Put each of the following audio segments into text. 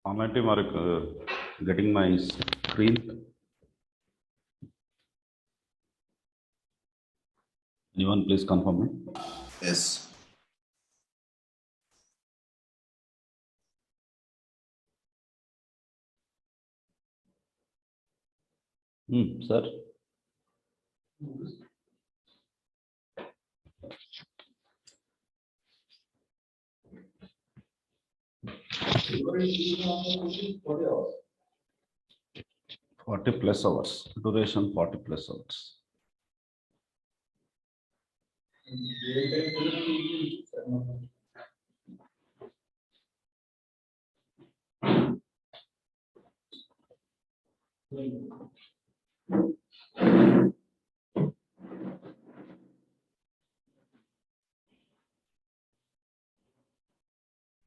Online team are getting my screen. Anyone please confirm me? Yes. Sir. Forty plus hours duration. 40 plus hours.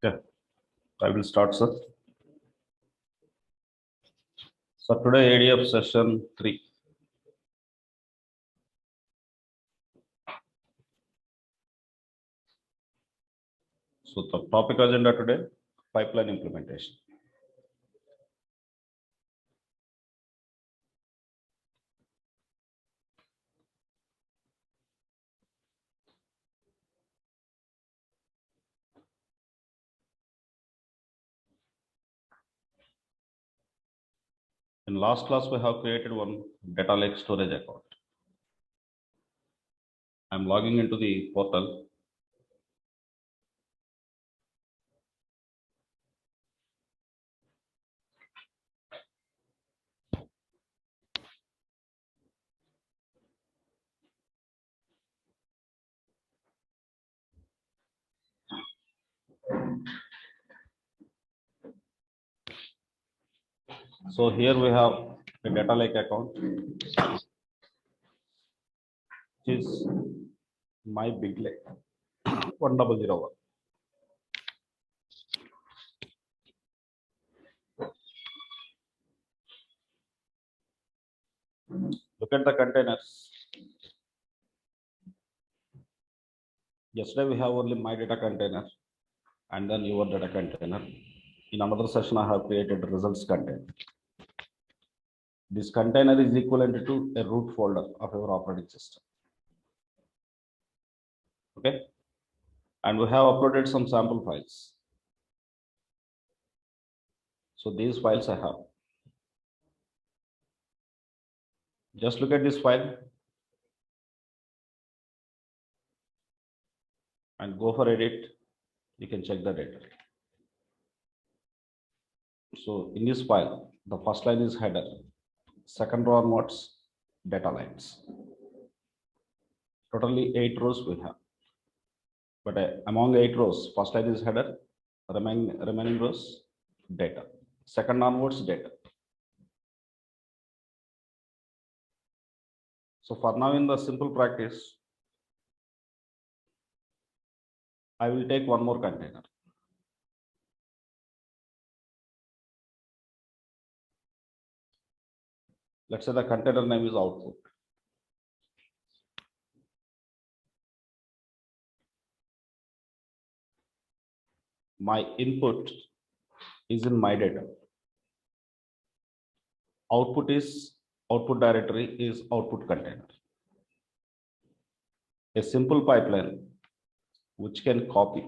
Okay, I will start, sir. So today ADF session 3. So the topic agenda today, pipeline implementation. In last class, we have created one data lake storage account. I'm logging into the portal. So here we have a data lake account, which is my big lake 1001. Look at the containers. Yesterday we have only my data container and then your data container. In another session, I have created results container. This container is equivalent to a root folder of your operating system. Okay. And we have uploaded some sample files. So these files I have. Just look at this file and go for edit. You can check the data. So in this file, the first line is header. Second row onwards, data lines. Totally 8 rows we have. But among 8 rows, first line is header, remaining rows, data. Second onwards, data. So for now, in the simple practice, I will take one more container. Let's say the container name is output. My input is in my data. Output directory is output container. A simple pipeline which can copy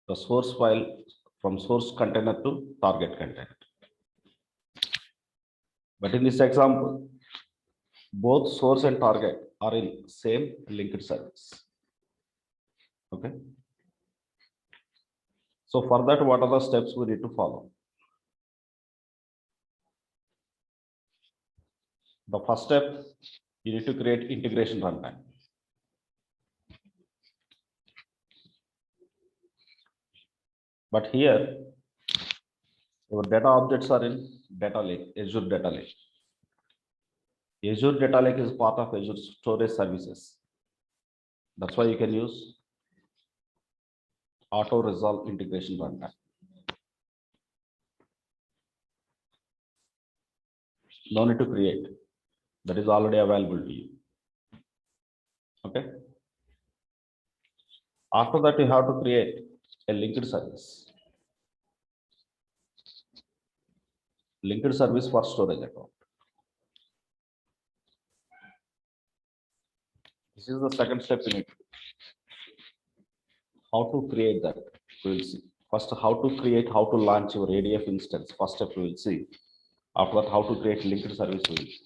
the source file from source container to target container. But in this example, both source and target are in same linked service. Okay. So for that, what are the steps we need to follow? The first step, you need to create integration runtime. But here, your data objects are in data lake, Azure data lake. Azure data lake is part of Azure storage services. That's why you can use auto resolve integration runtime. No need to create. That is already available to you. Okay. After that, you have to create a linked service. linked service for storage account. This is the second step in it. How to create that, we will see. First, how to create, how to launch your ADF instance. First step we will see. After that, how to create linked service we will see.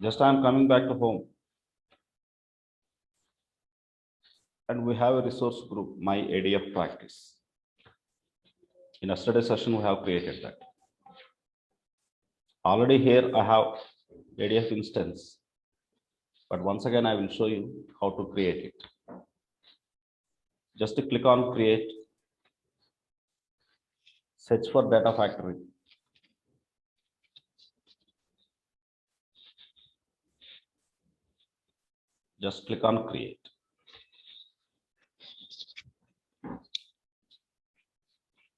Just I am coming back to home. And we have a resource group, my ADF practice. In yesterday's session, we have created that. Already here I have ADF instance, but once again I will show you how to create it. Just to click on create, search for data factory. Just click on create.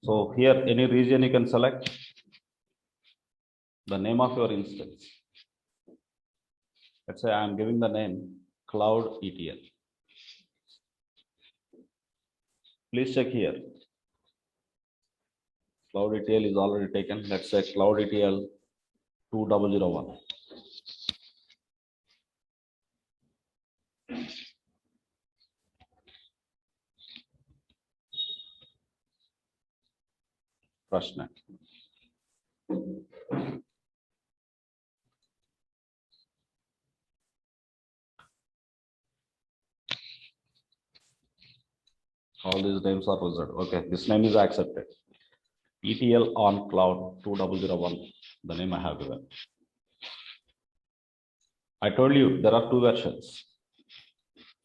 So here any region you can select, the name of your instance. Let's say I am giving the name Cloud ETL. Please check here. Cloud ETL is already taken. Let's say Cloud ETL 2001. Prashna. All these names are reserved. Okay, this name is accepted. ETL on cloud 2001, the name I have given. I told you there are two versions,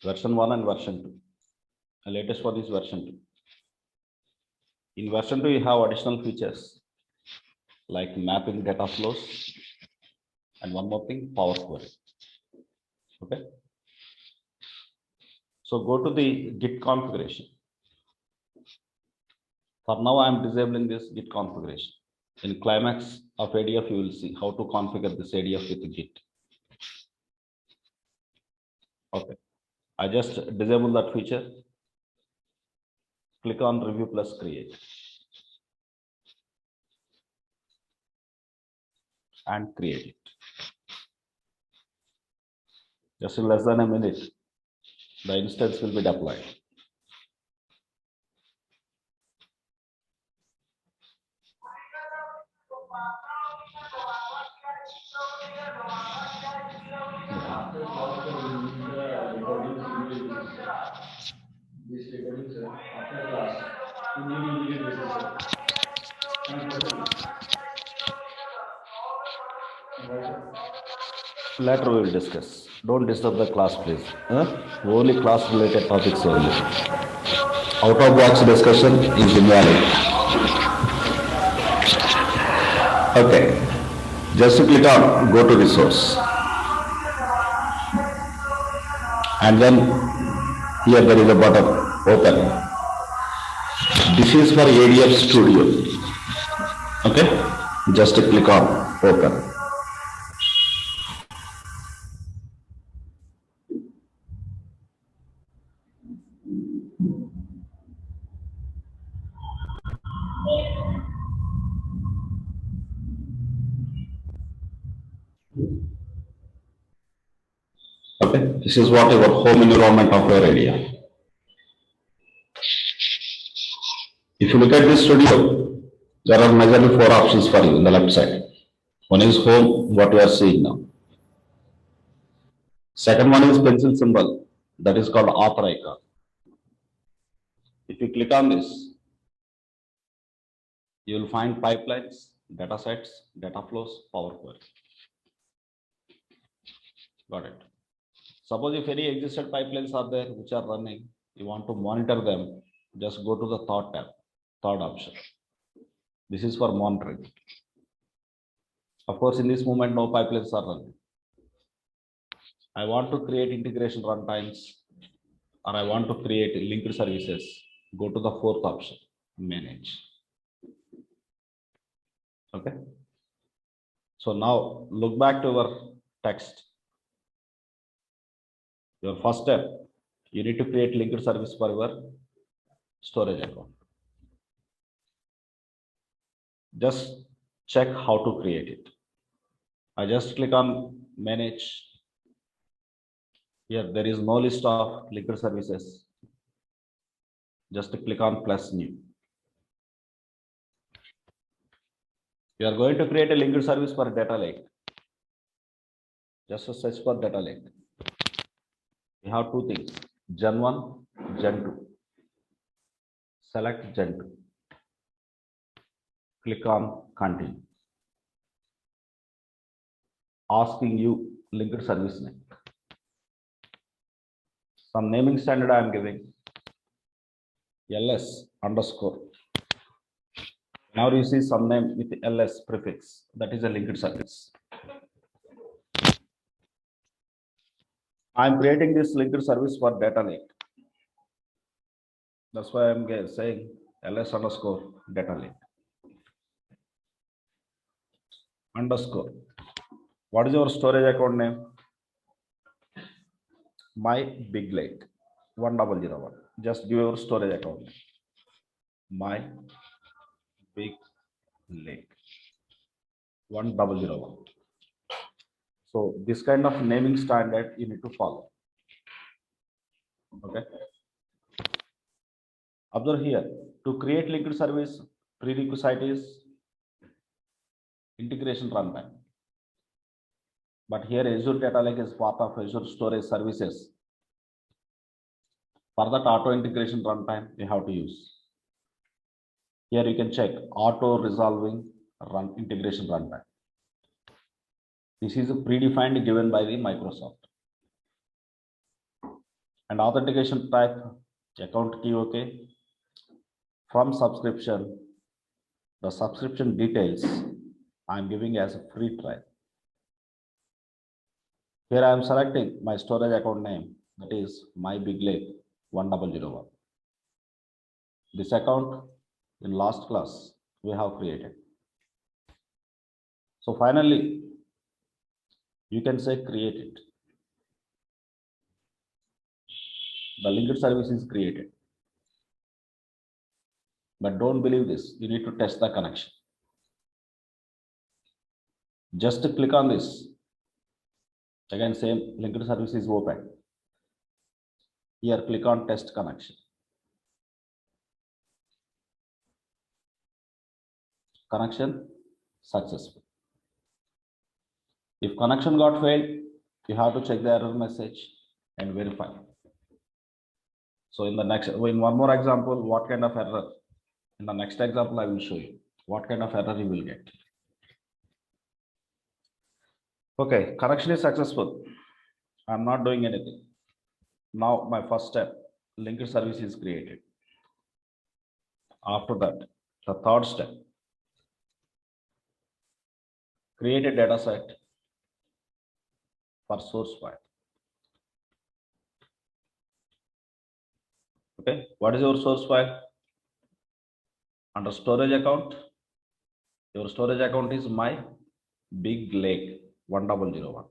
version 1 and version 2. The latest one is version 2. In version 2, you have additional features like mapping data flows and one more thing, Power Query. Okay. So go to the Git configuration. For now, I am disabling this Git configuration. In climax of ADF, you will see how to configure this ADF with Git. Okay. I just disable that feature. Click on review plus create. And create it. Just in less than a minute, the instance will be deployed. This recording, sir, after class, you need immediate basis, sir. Later we will discuss. Don't disturb the class, please. Only class related topics only. Out of box discussion is invalid. Okay. Just click on go to resource. And then here there is a button open. This is for ADF Studio. Okay. Just click on open. Okay, this is what your home environment of your area. If you look at this studio, there are majorly 4 options for you in the left side. One is home, what you are seeing now. Second one is pencil symbol, that is called author icon. If you click on this, you will find pipelines, data sets, data flows, Power Query. Got it. Suppose if any existed pipelines are there which are running, you want to monitor them, just go to the third tab, third option. This is for monitoring. Of course, in this moment, no pipelines are running. I want to create integration runtimes, or I want to create linked services. Go to the fourth option, manage. Okay. So now look back to your text. Your first step, you need to create linked service for your storage account. Just check how to create it. I just click on manage. Here there is no list of linked services. Just click on plus new. You are going to create a linked service for data lake. Just search for data lake. We have two things, Gen 1, Gen 2. Select Gen 2. Click on continue. Asking you linked service name. Some naming standard I am giving. ls underscore. Now you see some name with ls prefix. That is a linked service. I am creating this linked service for data lake. That's why I'm saying ls underscore data lake. Underscore. What is your storage account name? My big lake 1001. Just give your storage account. My big lake 1001. So this kind of naming standard you need to follow. Okay. Observe here, to create linked service, prerequisite is integration runtime. But here Azure Data Lake is part of Azure Storage Services. For that auto integration runtime, you have to use. Here you can check auto resolving run integration runtime. This is a predefined given by the Microsoft. And authentication type, account key OK. From subscription, the subscription details I am giving as a free trial. Here I am selecting my storage account name, that is my big lake 1001. This account in last class we have created. So finally, you can say create it. The linked service is created. But don't believe this. You need to test the connection. Just click on this. Again, same linked service is open. Here, click on test connection. Connection successful. If connection got failed, you have to check the error message and verify. So in one more example, what kind of error? In the next example, I will show you what kind of error you will get. Okay, connection is successful. I'm not doing anything. Now my first step, linked service is created. After that, the third step, create a data set for source file. Okay, what is your source file? Under storage account, your storage account is my big lake 1001.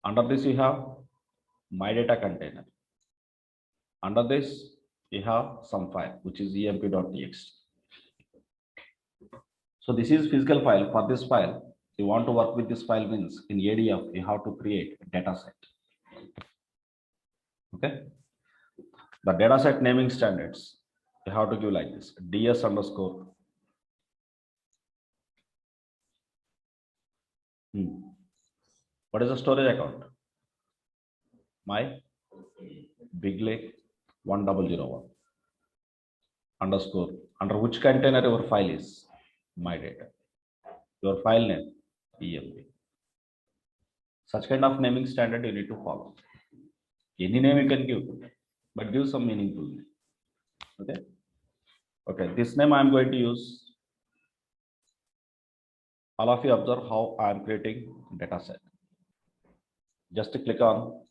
Under this you have my data container. Under this you have some file which is emp.txt. So this is physical file. For this file, you want to work with this file means in ADF you have to create a data set. Okay, the data set naming standards you have to give like this: ds underscore what is the storage account? My big lake 1001 underscore. Under which container your file is? My data. Your file name emp. Such kind of naming standard you need to follow. Any name you can give, but give some meaningful name. Okay. Okay. This name I am going to use. All of you observe how I am creating data set. Just click on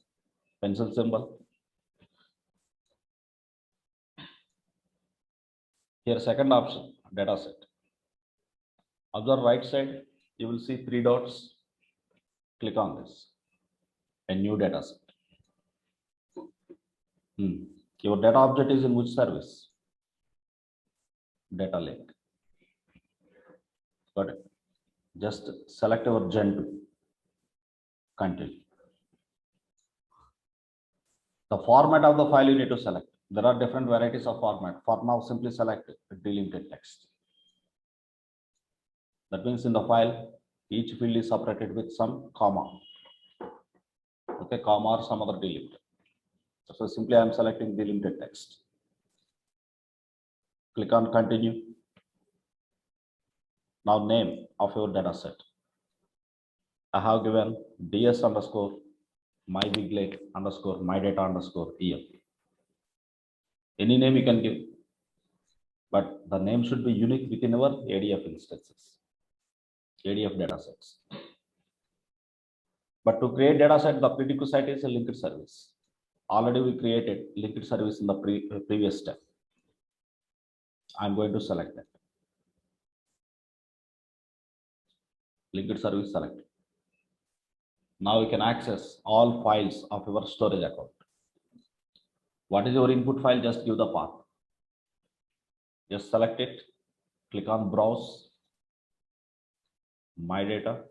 pencil symbol. Here, second option, data set. Observe right side, you will see 3 dots. Click on this. A new data set. Your data object is in which service? Data lake. Got it. Just select our Gen 2. Continue. The format of the file you need to select. There are different varieties of format. For now, simply select delimited text. That means in the file, each field is separated with some comma. Okay, comma or some other delimited. So simply I am selecting delimited text. Click on continue. Now name of your data set. I have given ds underscore my big lake underscore my data underscore em. Any name you can give, but the name should be unique within our ADF instances, ADF datasets. But to create dataset, the prerequisite is a linked service. Already we created linked service in the previous step. I'm going to select that. Linked service selected. Now we can access all files of your storage account. What is your input file? Just give the path. Just select it. Click on browse. My data.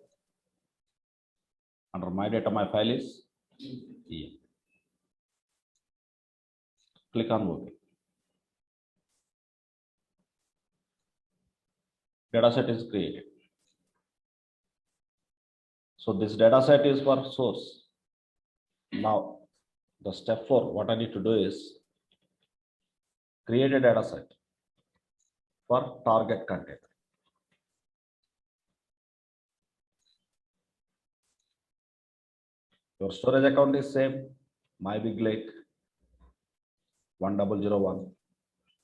Under my data, my file is EM. Click on OK. Dataset is created. So this dataset is for source. Now, the step 4, what I need to do is create a dataset for target content. Your storage account is same, my big lake 1001.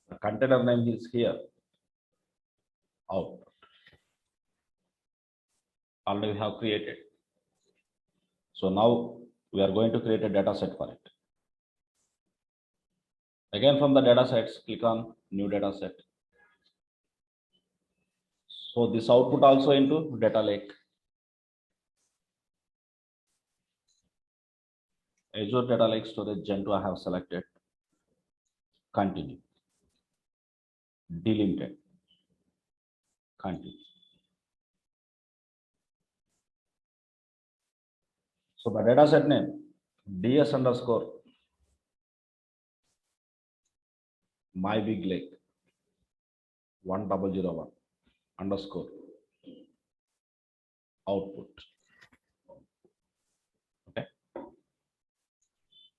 The container name is here. Out. Already we have created. So now we are going to create a data set for it. Again, from the data sets, click on new data set. So this output also into data lake. Azure Data Lake Storage Gen 2 I have selected. Continue. Delimited. Continue. So the data set name ds underscore my big lake 1001 underscore output. Okay.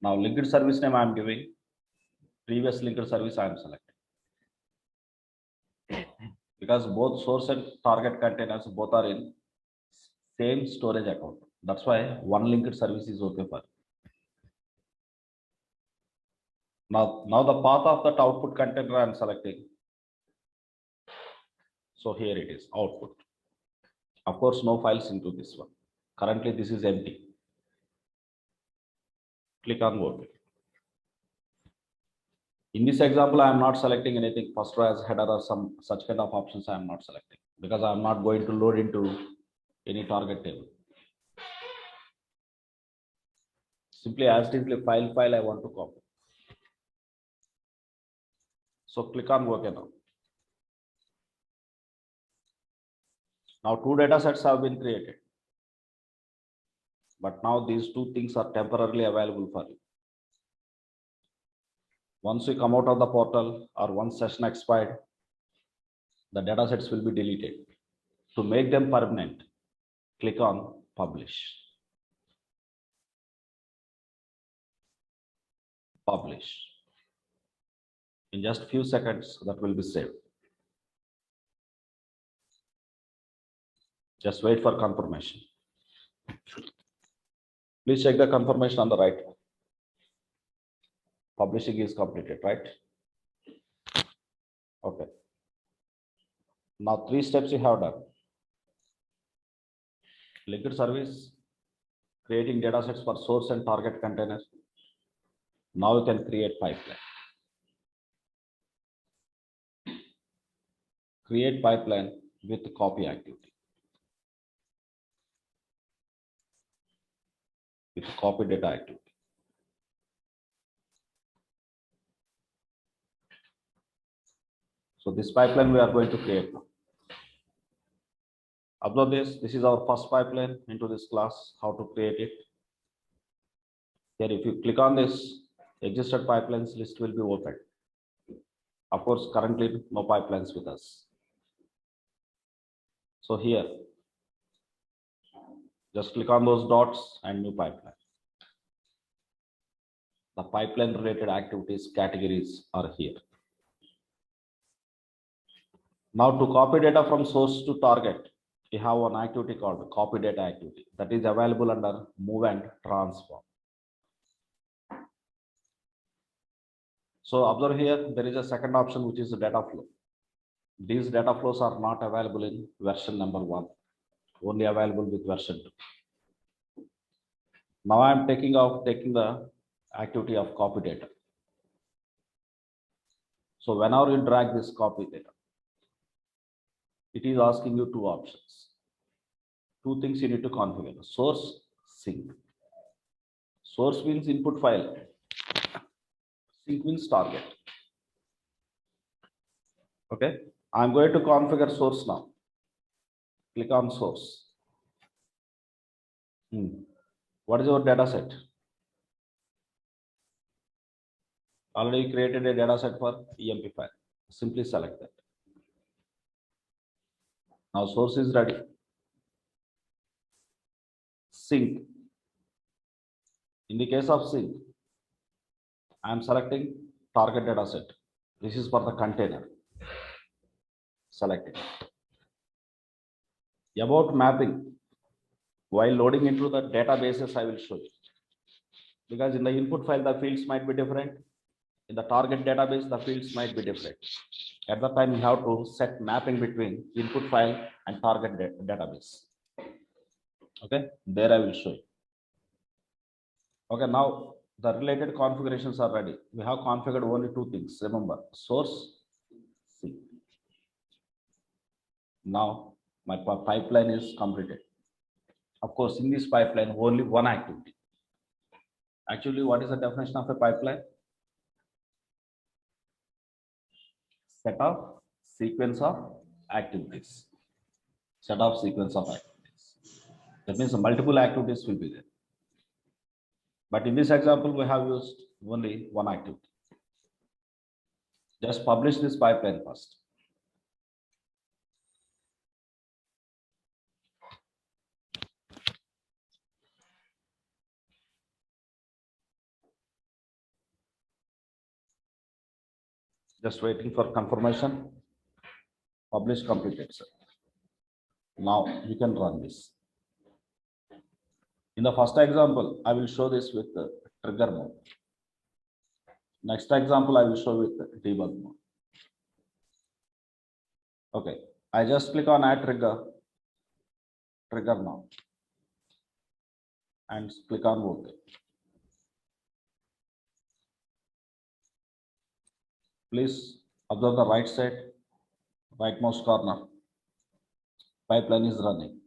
Now linked service name I am giving. Previous linked service I am selecting. Because both source and target containers both are in same storage account. That's why one linked service is okay for. Now the path of that output container I am selecting. So here it is, output. Of course, no files into this one. Currently, this is empty. Click on OK. In this example, I am not selecting anything. First row as header or some such kind of options I am not selecting because I am not going to load into any target table. Simply as simply file I want to copy. So click on OK now. Now two data sets have been created. But now these two things are temporarily available for you. Once you come out of the portal or once session expired, the data sets will be deleted. To make them permanent, click on publish. Publish. In just few seconds, that will be saved. Just wait for confirmation. Please check the confirmation on the right. Publishing is completed, right? Okay. Now 3 steps you have done. Linked service, creating data sets for source and target containers. Now you can create pipeline. Create pipeline with copy activity. With copy data activity. So this pipeline we are going to create now. Observe this. This is our first pipeline into this class, how to create it. Here, if you click on this, existed pipelines list will be opened. Of course, currently no pipelines with us. So here, just click on those dots and new pipeline. The pipeline related activities categories are here. Now to copy data from source to target, we have one activity called copy data activity that is available under move and transform. So observe here, there is a second option, which is the data flow. These data flows are not available in version number 1, only available with version 2. Now I am taking the activity of copy data. So whenever you drag this copy data, it is asking you two options. Two things you need to configure: source, sync. Source means input file, sync means target. Okay, I'm going to configure source now. Click on source. What is your data set? Already created a data set for EMP file. Simply select that. Now source is ready. Sync. In the case of sync, I am selecting target data set. This is for the container. Select it. About mapping, while loading into the databases, I will show you. Because in the input file, the fields might be different. In the target database, the fields might be different. At that time, you have to set mapping between input file and target database. Okay, there I will show you. Okay, now the related configurations are ready. We have configured only two things. Remember, source, sync. Now my pipeline is completed. Of course, in this pipeline, only one activity. Actually, what is the definition of a pipeline? Set of sequence of activities. Set of sequence of activities. That means multiple activities will be there. But in this example, we have used only one activity. Just publish this pipeline first. Just waiting for confirmation. Publish completed, sir. Now you can run this. In the first example, I will show this with the trigger mode. Next example, I will show with the debug mode. Okay, I just click on add trigger now, and click on OK. Please observe the right side, rightmost corner. Pipeline is running.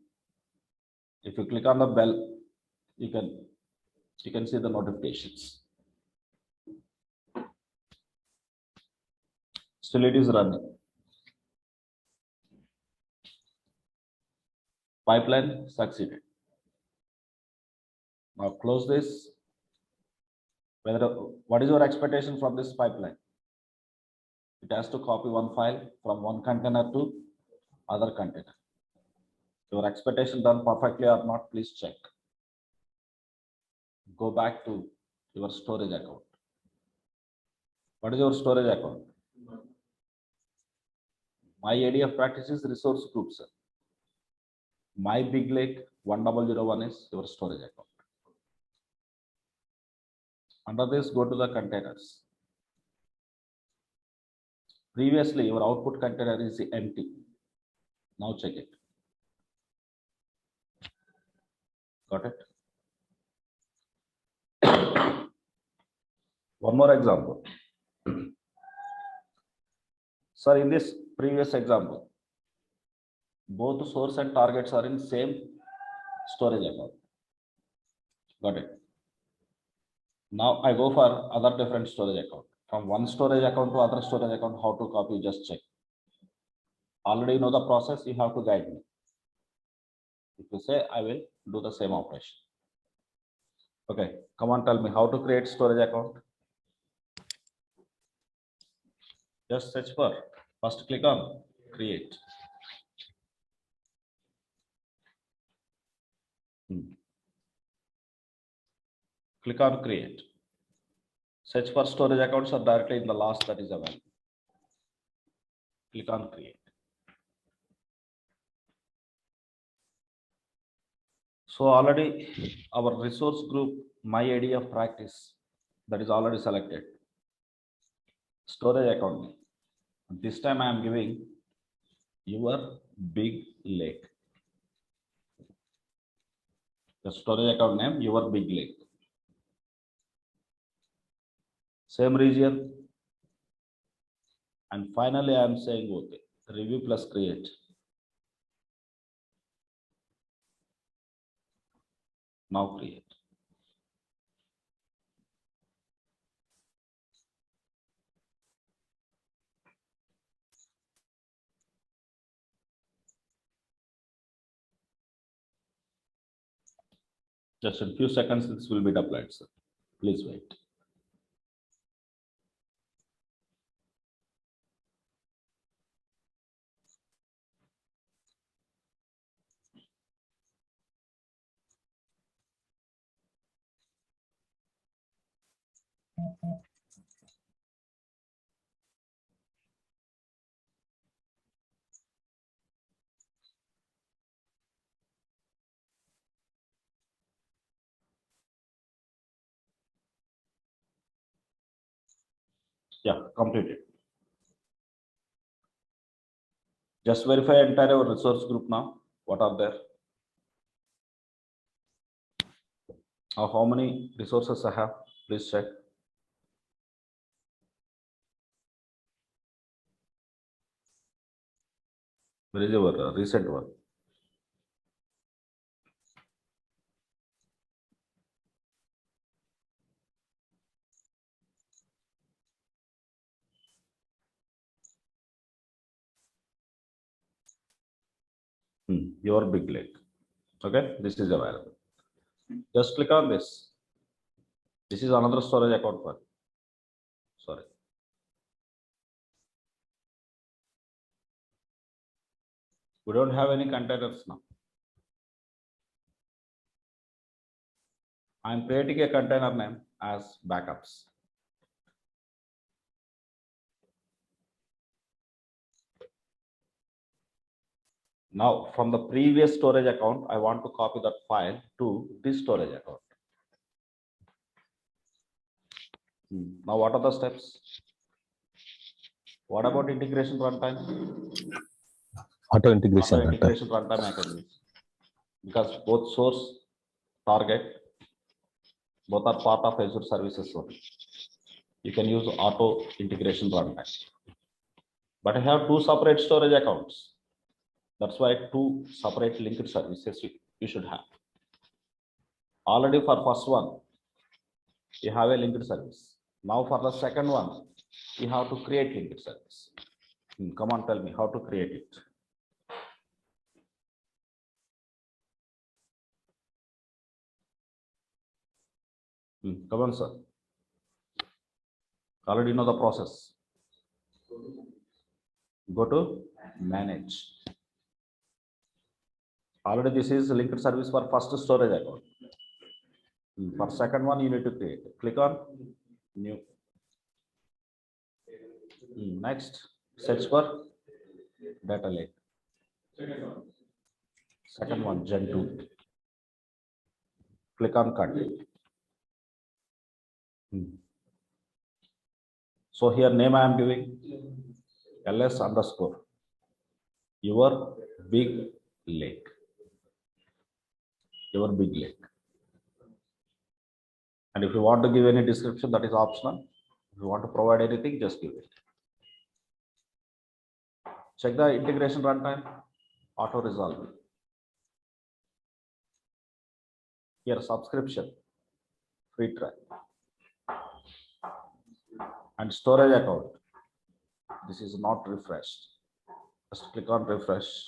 If you click on the bell, you can see the notifications. Still it is running. Pipeline succeeded. Now close this. What is your expectation from this pipeline? It has to copy one file from one container to other container. Your expectation done perfectly or not, please check. Go back to your storage account. What is your storage account? My ADF practice is resource group, sir. My big lake 1001 is your storage account. Under this, go to the containers. Previously, your output container is empty. Now check it. Got it? One more example. Sir, in this previous example, both source and targets are in same storage account. Got it? Now I go for other different storage account. From one storage account to other storage account, how to copy, just check. Already know the process, you have to guide me. If you say, I will do the same operation. Okay, come on, tell me how to create storage account. Just search for, first click on create. Click on create. Search for storage accounts or directly in the last that is available. Click on create. So already our resource group, my area of practice, that is already selected. Storage account name. This time I am giving your big lake. The storage account name, your big lake. Same region. And finally, I am saying okay. Review plus create. Now create. Just in few seconds, this will be deployed, sir. Please wait. Yeah, completed. Just verify entire our resource group now. What are there? How many resources I have? Please check. Where is your recent one? Your big lake. Okay, this is available. Just click on this. This is another storage account for. Sorry. We don't have any containers now. I am creating a container name as backups. Now, from the previous storage account, I want to copy that file to this storage account. Now, what are the steps? What about integration runtime? Auto integration. Auto integration runtime I can use because both source, target, both are part of Azure services only. You can use auto integration runtime. But I have two separate storage accounts. That's why two separate linked services you should have. Already for first one, you have a linked service. Now for the second one, you have to create linked service. Come on, tell me how to create it. Come on, sir. Already know the process. Go to manage. Already this is linked service for first storage account. For second one, you need to create. Click on new. Next, search for data lake. Second one, Gen 2. Click on cut. So here name I am giving ls underscore your big lake. Your big lake. And if you want to give any description, that is optional. If you want to provide anything, just give it. Check the integration runtime, auto resolve. Here subscription, free trial. And storage account. This is not refreshed. Just click on refresh.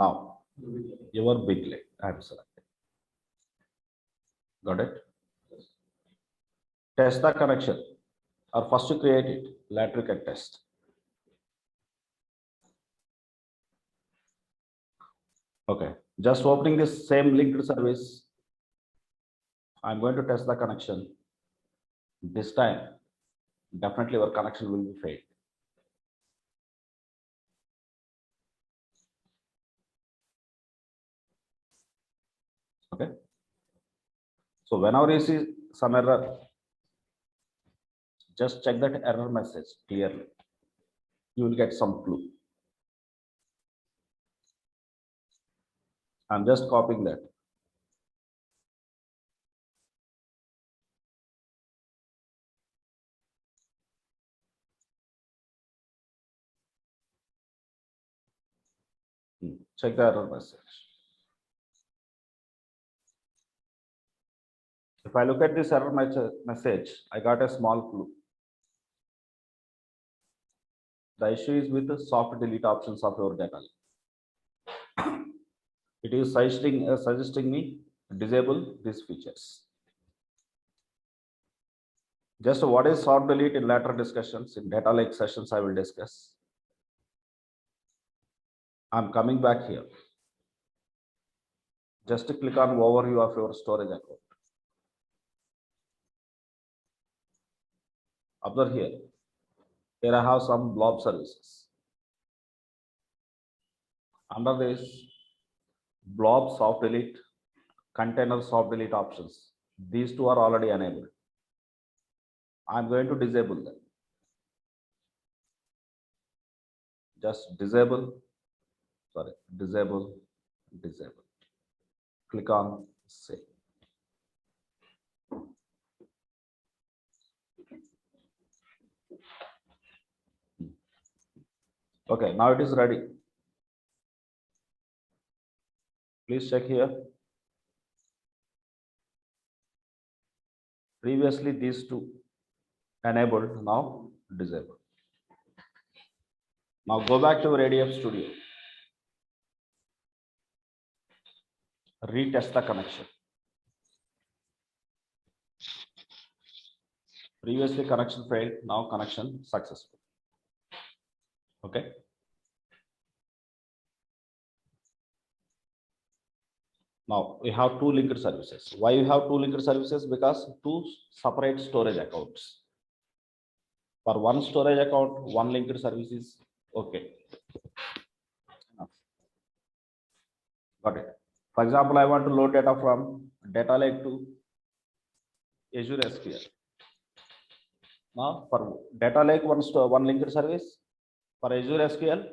Now your big leg I am selecting. Got it? Test the connection, or first you create it, later you can test. Okay, just opening this same linked service, I'm going to test the connection. This time definitely our connection will be failed. Okay, so whenever you see some error, just check that error message clearly. You will get some clue. I'm just copying that. Check the error message. If I look at this error message, I got a small clue. The issue is with the soft delete options of your data. It is suggesting me disable these features. Just what is soft delete in later discussions, in data lake sessions I will discuss. I'm coming back here. Just click on overview of your storage account. Observe here. Here I have some blob services. Under this blob soft delete, container soft delete options, these two are already enabled. I'm going to disable them. Just disable. Click on save. Okay, now it is ready. Please check here. Previously these two enabled, now disabled. Now go back to your ADF Studio. Retest the connection. Previously connection failed, now connection successful. Okay. Now we have two linked services. Why we have two linked services? Because two separate storage accounts. For one storage account, one linked service is okay. Got it. For example, I want to load data from data lake to Azure SQL. Now for data lake, one linked service. For Azure SQL,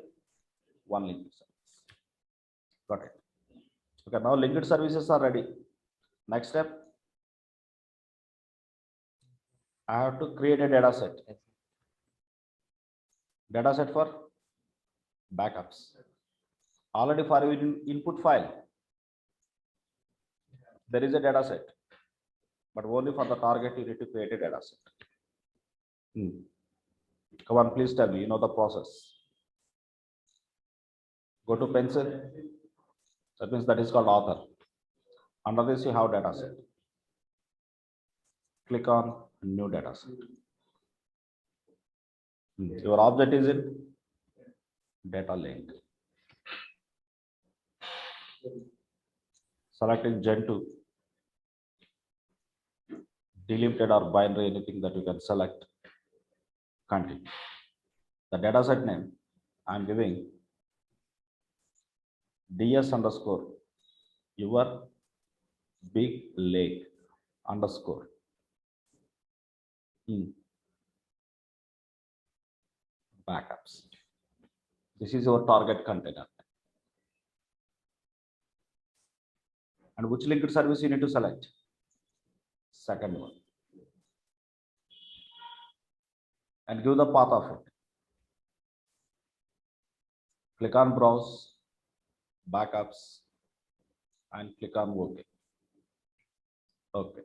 one linked service. Got it. Okay, now linked services are ready. Next step, I have to create a data set. Data set for backups. Already for input file, there is a data set, but only for the target you need to create a data set. Come on, please tell me, you know the process. Go to pencil. That means that is called author. Under this you have data set. Click on new data set. Your object is in data lake. Selecting Gen2, delimited or binary, anything that you can select. Continue. The data set name I'm giving ds underscore your big lake underscore in backups. This is your target container. And which linked service you need to select? Second one. And give the path of it. Click on browse, backups, and click on OK. Okay.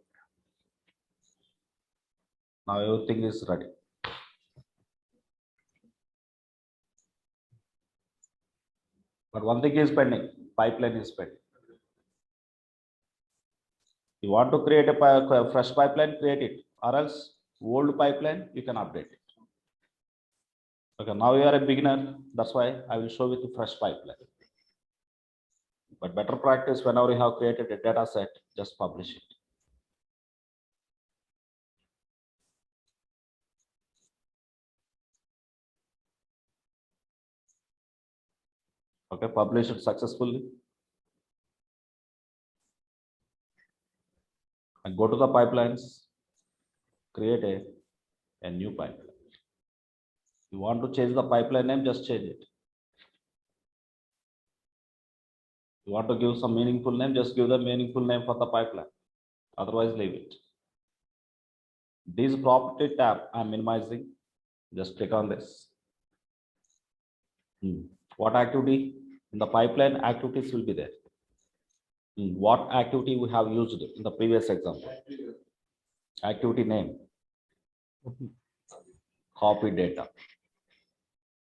Now everything is ready. But one thing is pending, pipeline is pending. You want to create a fresh pipeline, create it, or else old pipeline, you can update it. Okay, now you are a beginner, that's why I will show with the fresh pipeline. But better practice, whenever you have created a data set, just publish it. Okay, publish it successfully. And go to the pipelines, create a new pipeline. You want to change the pipeline name, just change it. You want to give some meaningful name, just give the meaningful name for the pipeline. Otherwise, leave it. This property tab, I'm minimizing. Just click on this. What activity? In the pipeline, activities will be there. What activity we have used in the previous example? Activity name. Copy data.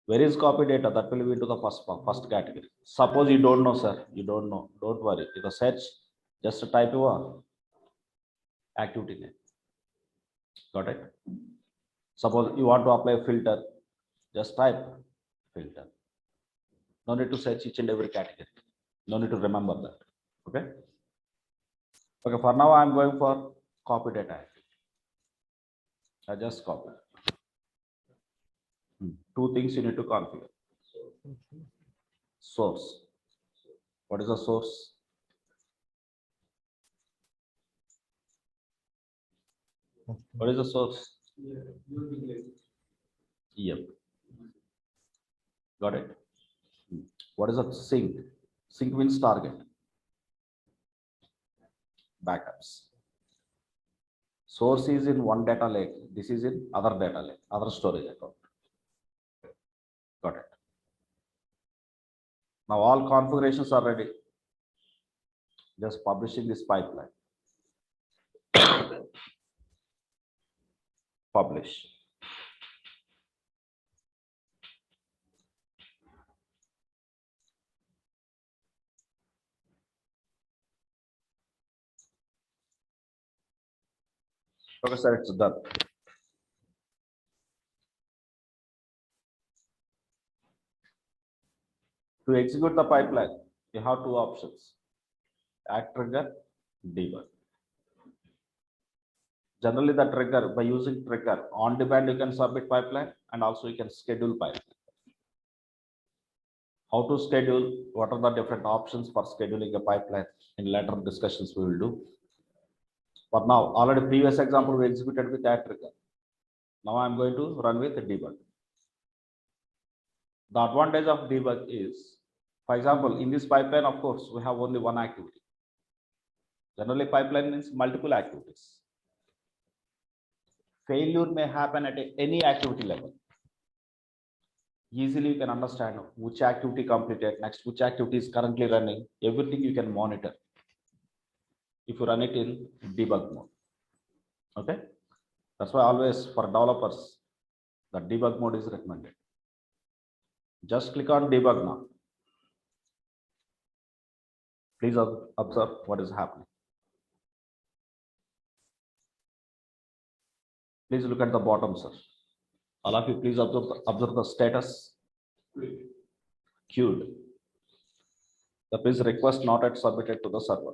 Where is copy data? That will be to the first category. Suppose you don't know, sir. You don't know. Don't worry. In the search, just type your activity name. Got it? Suppose you want to apply a filter, just type filter. No need to search each and every category. No need to remember that. Okay. Okay. For now, I'm going for copy data. I just copy. Two things you need to configure. Source. What is the source? What is the source? Yep. Got it. What is a sink? Sink means target. Backups. Source is in one data lake. This is in other data lake, other storage account. Got it. Now all configurations are ready. Just publishing this pipeline. Publish. Okay, sir, it's done. To execute the pipeline, you have two options. Add trigger, debug. Generally, the trigger, by using trigger, on demand, you can submit pipeline and also you can schedule pipeline. How to schedule, what are the different options for scheduling a pipeline? In later discussions, we will do. For now, already previous example we executed with add trigger. Now I'm going to run with the debug. The advantage of debug is, for example, in this pipeline, of course, we have only one activity. Generally, pipeline means multiple activities. Failure may happen at any activity level. Easily you can understand which activity completed, next which activity is currently running, everything you can monitor if you run it in debug mode. Okay, that's why always for developers the debug mode is recommended. Just click on debug now. Please observe what is happening. Please look at the bottom, sir. All of you, please observe the status. Queued. The please request not yet submitted to the server.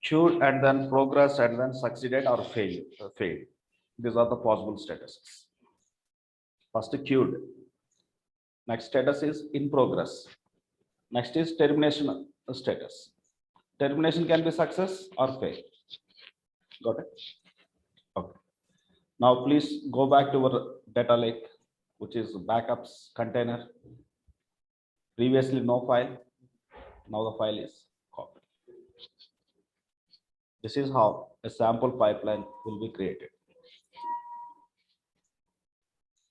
Queued and then progress and then succeeded or failed. These are the possible statuses. First queued. Next status is in progress. Next is termination status. Termination can be success or fail. Got it? Okay. Now please go back to our data lake, which is backups container. Previously no file. Now the file is copied. This is how a sample pipeline will be created.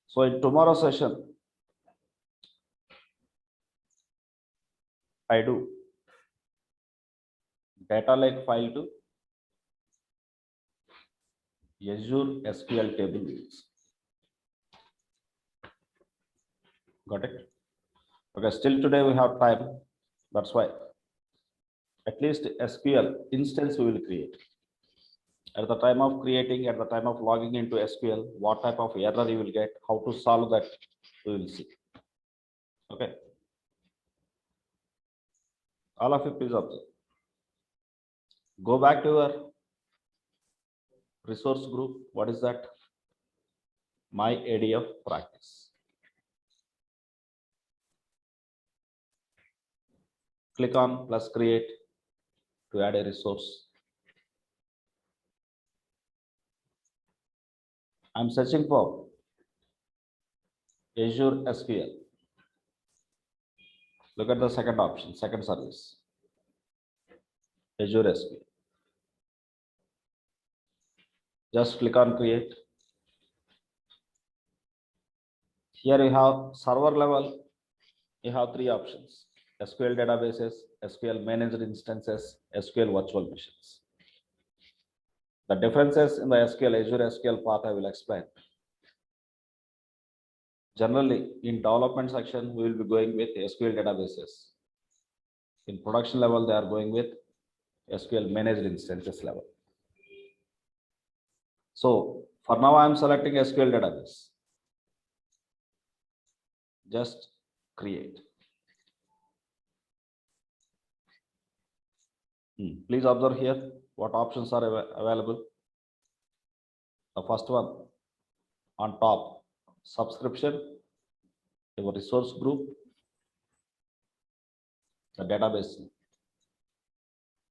So in tomorrow's session, I do data lake file to Azure SQL table views. Got it? Okay, still today we have time. That's why at least SQL instance we will create. At the time of creating, at the time of logging into SQL, what type of error you will get, how to solve that, we will see. Okay. All of you please observe. Go back to your resource group. What is that? My ADF practice. Click on plus create to add a resource. I'm searching for Azure SQL. Look at the second option, second service, Azure SQL. Just click on create. Here you have server level. You have three options: SQL databases, SQL managed instances, SQL virtual machines. The differences in the Azure SQL part I will explain. Generally, in development section, we will be going with SQL databases. In production level, they are going with SQL managed instances level. So for now, I am selecting SQL database. Just create. Please observe here what options are available. The first one on top, subscription, your resource group, the database name.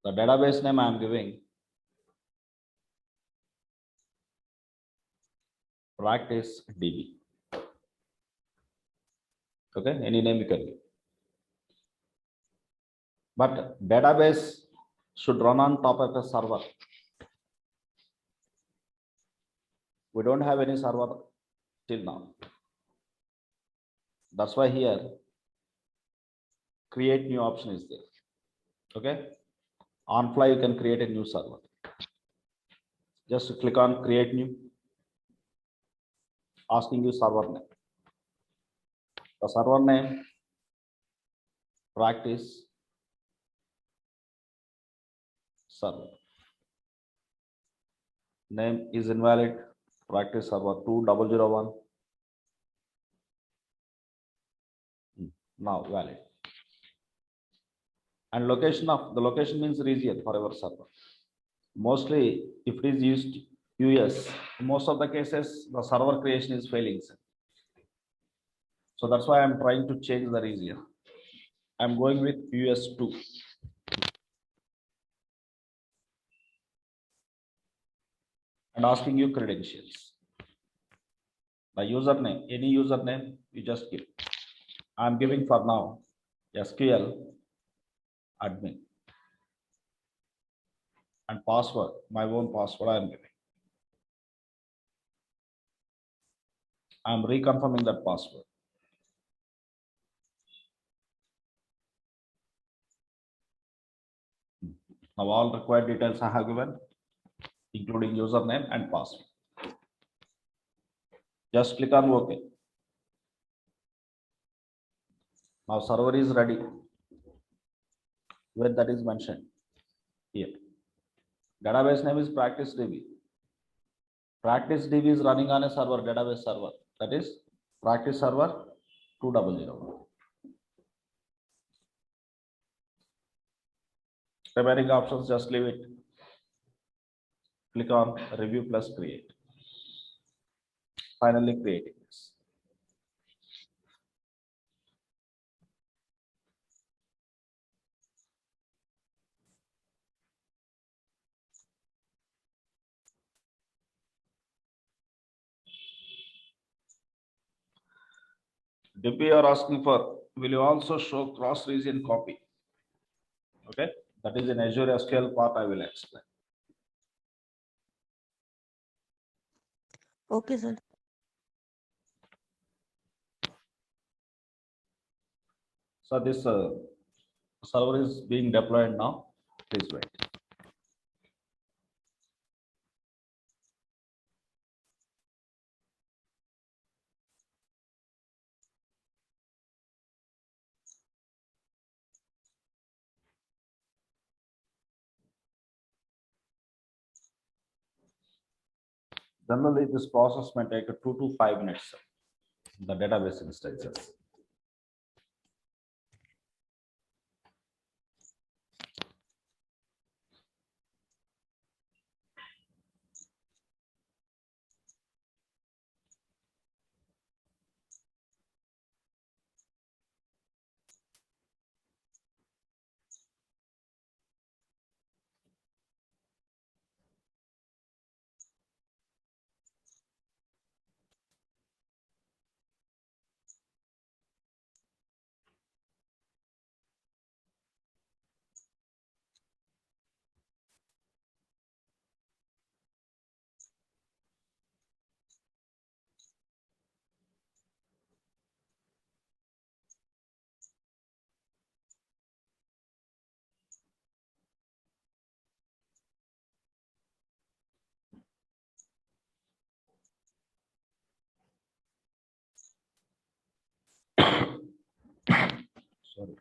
The database name I am giving practice DB. Okay, any name you can give. But database should run on top of a server. We don't have any server till now. That's why here create new option is there. Okay, on fly you can create a new server. Just click on create new, asking you server name. The server name practice server. Name is invalid. Practice server 2001. Now valid. And location of the location means region for our server. Mostly, if it is used US, most of the cases the server creation is failing. So that's why I'm trying to change the region. I'm going with US2. And asking you credentials. The username, any username you just give. I'm giving for now SQL admin. And password, my own password I'm giving. I'm reconfirming that password. Now all required details I have given, including username and password. Just click on OK. Now server is ready. Where that is mentioned here. Database name is practice DB. Practice DB is running on a server, database server. That is practice server 2001. Remaining options, just leave it. Click on review plus create. Finally creating this. DP are asking for, will you also show cross region copy? Okay, that is in Azure SQL part I will explain. Okay, sir. So this server is being deployed now. Please wait. Generally, this process may take 2 to 5 minutes. The database instances. Sorry.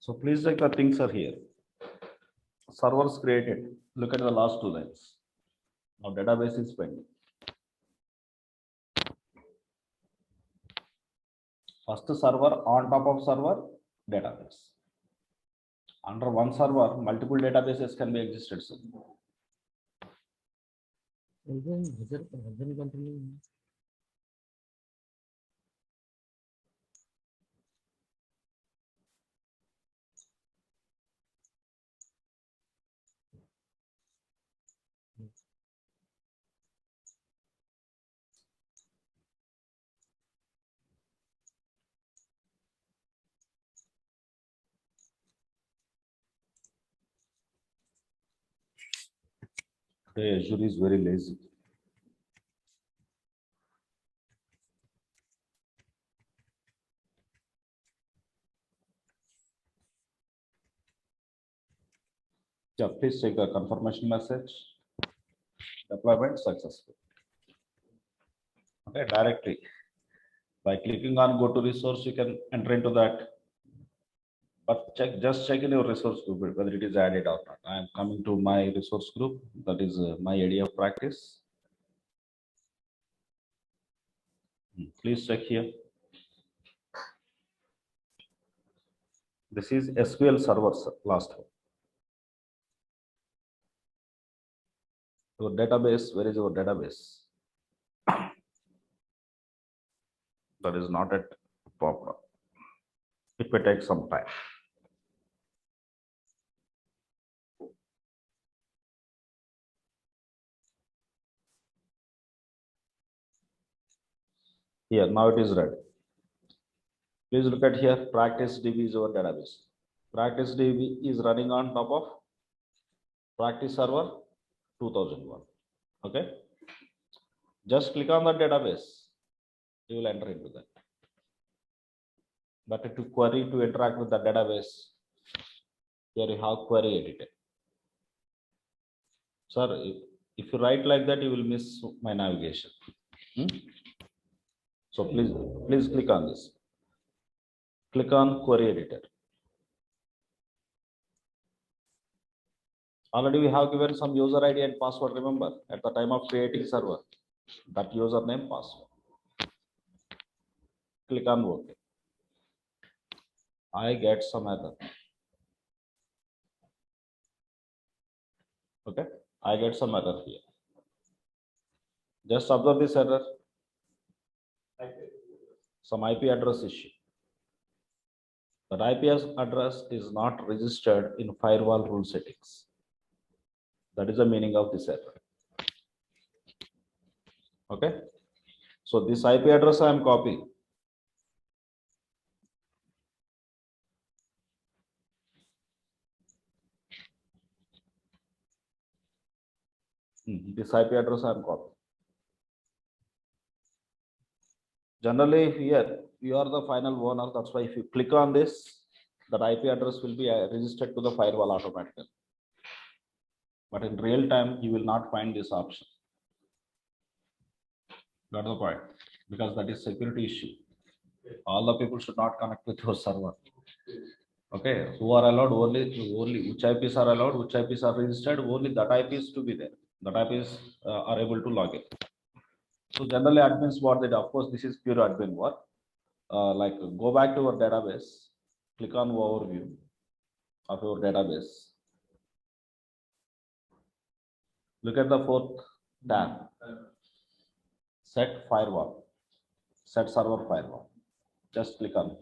So please check the things are here. Servers created. Look at the last 2 lines. Now database is pending. First server on top of server database. Under one server, multiple databases can be existed. Sir. Today Azure is very lazy. Yeah, please check the confirmation message. Deployment successful. Okay, directly. By clicking on go to resource, you can enter into that. But just check in your resource group whether it is added or not. I am coming to my resource group. That is my area of practice. Please check here. This is SQL servers last one. Your database, where is your database? That is not at popped up. It may take some time. Here, now it is ready. Please look at here. Practice DB is our database. Practice DB is running on top of practice server 2001. Okay. Just click on the database. You will enter into that. But to query to interact with the database, here you have query editor. Sir, if you write like that, you will miss my navigation. So please click on this. Click on query editor. Already we have given some user ID and password, remember, at the time of creating server, that username password. Click on OK. I get some error. Okay, I get some error here. Just observe this error. Some IP address issue. That IP address is not registered in firewall rule settings. That is the meaning of this error. Okay, so this IP address I am copying. This IP address I am copying. Generally, here you are the final owner. That's why if you click on this, that IP address will be registered to the firewall automatically. But in real time, you will not find this option. Got the point? Because that is security issue. All the people should not connect with your server. Okay, who are allowed only which IPs are allowed, which IPs are registered, only that IPs to be there. That IPs are able to log in. So generally admins what they do, of course, this is pure admin work. Like go back to your database, click on overview of your database. Look at the fourth tab. Set firewall, set server firewall. Just click on it.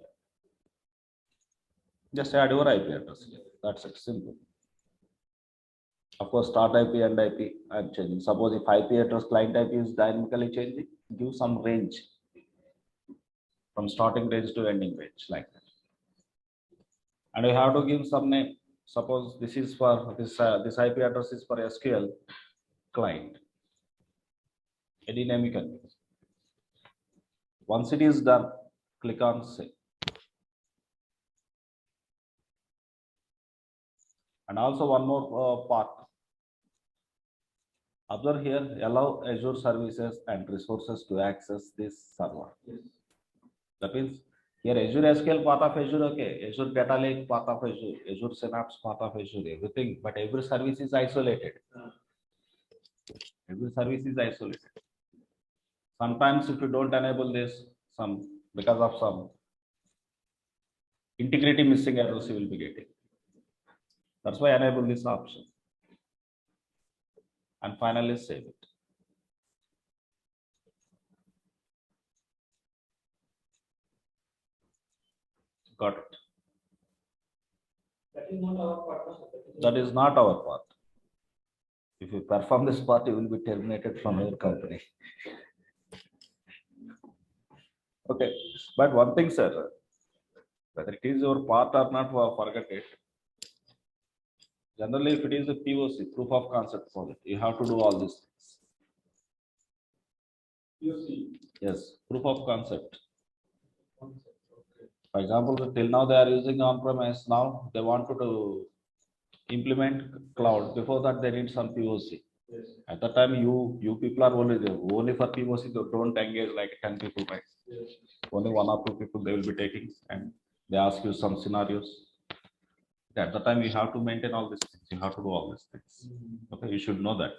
Just add your IP address here. That's it, simple. Of course, start IP and IP I'm changing. Suppose if IP address client IP is dynamically changing, give some range from starting range to ending range like that. And you have to give some name. Suppose this is for this IP address is for SQL client. Any name you can use. Once it is done, click on save. And also one more part. Observe here, allow Azure services and resources to access this server. Yes. That means here Azure SQL part of Azure, okay, Azure Data Lake part of Azure, Azure Synapse part of Azure, everything, but every service is isolated. Every service is isolated. Sometimes if you don't enable this, because of some integrity missing errors you will be getting. That's why enable this option. And finally save it. Got it. That is not our part. That is not our part. If you perform this part, you will be terminated from your company. Okay, but one thing, sir, whether it is your part or not, forget it. Generally, if it is a POC, proof of concept project, you have to do all these things. POC. Yes, proof of concept. Okay. For example, till now they are using on-premise. Now they want to implement cloud. Before that, they need some POC. Yes. At the time, you people are only there. Only for POC, don't engage like 10 people, right? Yes. Only 1 or 2 people they will be taking, and they ask you some scenarios. At the time, you have to maintain all these things. You have to do all these things. Okay, you should know that.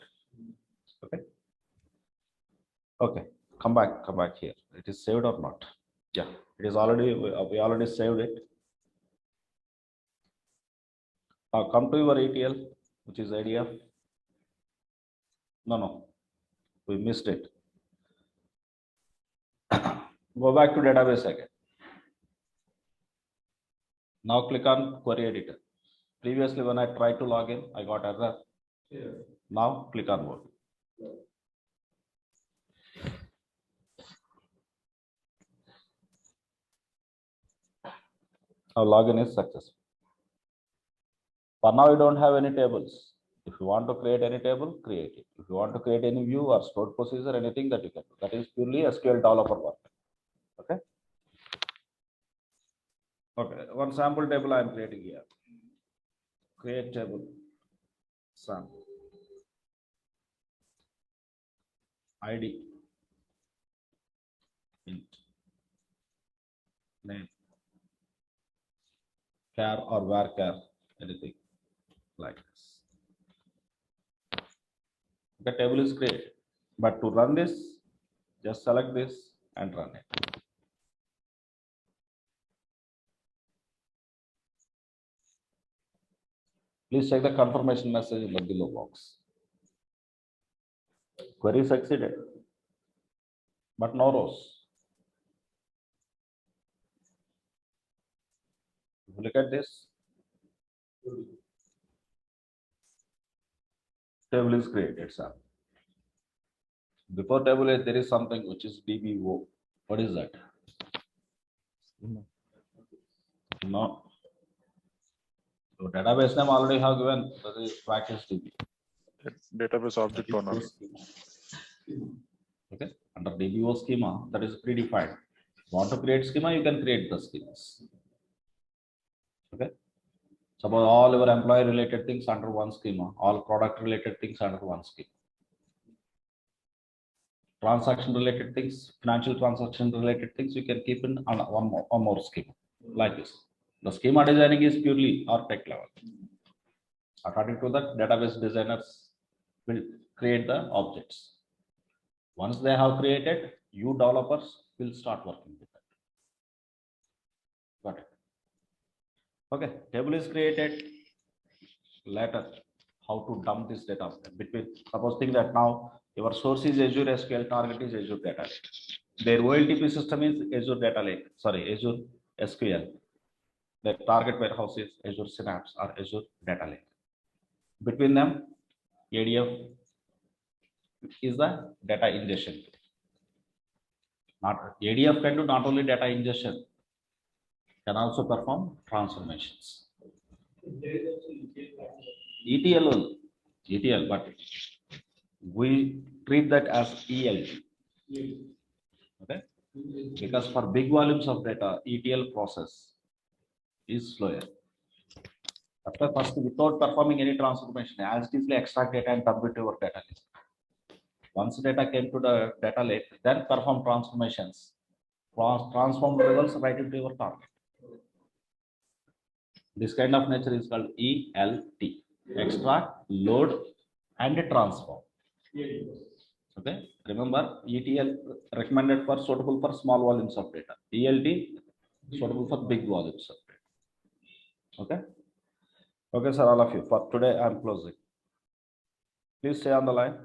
Okay. Okay, come back here. It is saved or not? Yeah, it is already. We already saved it. Now come to your ETL, which is ADF. No, we missed it. Go back to database again. Now click on query editor. Previously, when I tried to log in, I got error. Yeah. Now click on mode. Now login is successful. For now, you don't have any tables. If you want to create any table, create it. If you want to create any view or stored procedure, anything that you can do. That is purely SQL developer work. Okay. Okay. One sample table I am creating here. Create table. Sample. ID. Int. Name. Char or varchar. Anything like this. The table is created. But to run this, just select this and run it. Please check the confirmation message in the below box. Query succeeded, but no rows. If you look at this, table is created, sir. Before table, there is something which is DBO. What is that? No. So database name already have given, that is practice DB. Database object owner. Okay. Under DBO schema, that is predefined. Want to create schema, you can create the schemas. Okay. Suppose all your employee related things under one schema, all product related things under one schema. transaction related things, financial transaction related things, you can keep in on one more scheme like this. The schema designing is purely architect level. According to that, database designers will create the objects. Once they have created, you developers will start working with that. Got it? Okay, table is created. Later, how to dump this data between, supposing that now your source is Azure SQL, target is Azure Data Lake. Their OLTP system is Azure Data Lake, sorry, Azure SQL. The target warehouse is Azure Synapse or Azure Data Lake. Between them, ADF is the data ingestion. Not ADF can do not only data ingestion, can also perform transformations. ETL only, ETL, but we treat that as ELT. Okay, because for big volumes of data, ETL process is slower. After first, without performing any transformation, as it is extract data and dump it to your data lake. Once data came to the data lake, then perform transformations. Transform results right into your target. This kind of nature is called ELT. Extract, load, and transform. Okay. Remember, ETL recommended for suitable for small volumes of data. ELT suitable for big volumes of data. Okay. Okay, sir, all of you. For today, I'm closing. Please stay on the line.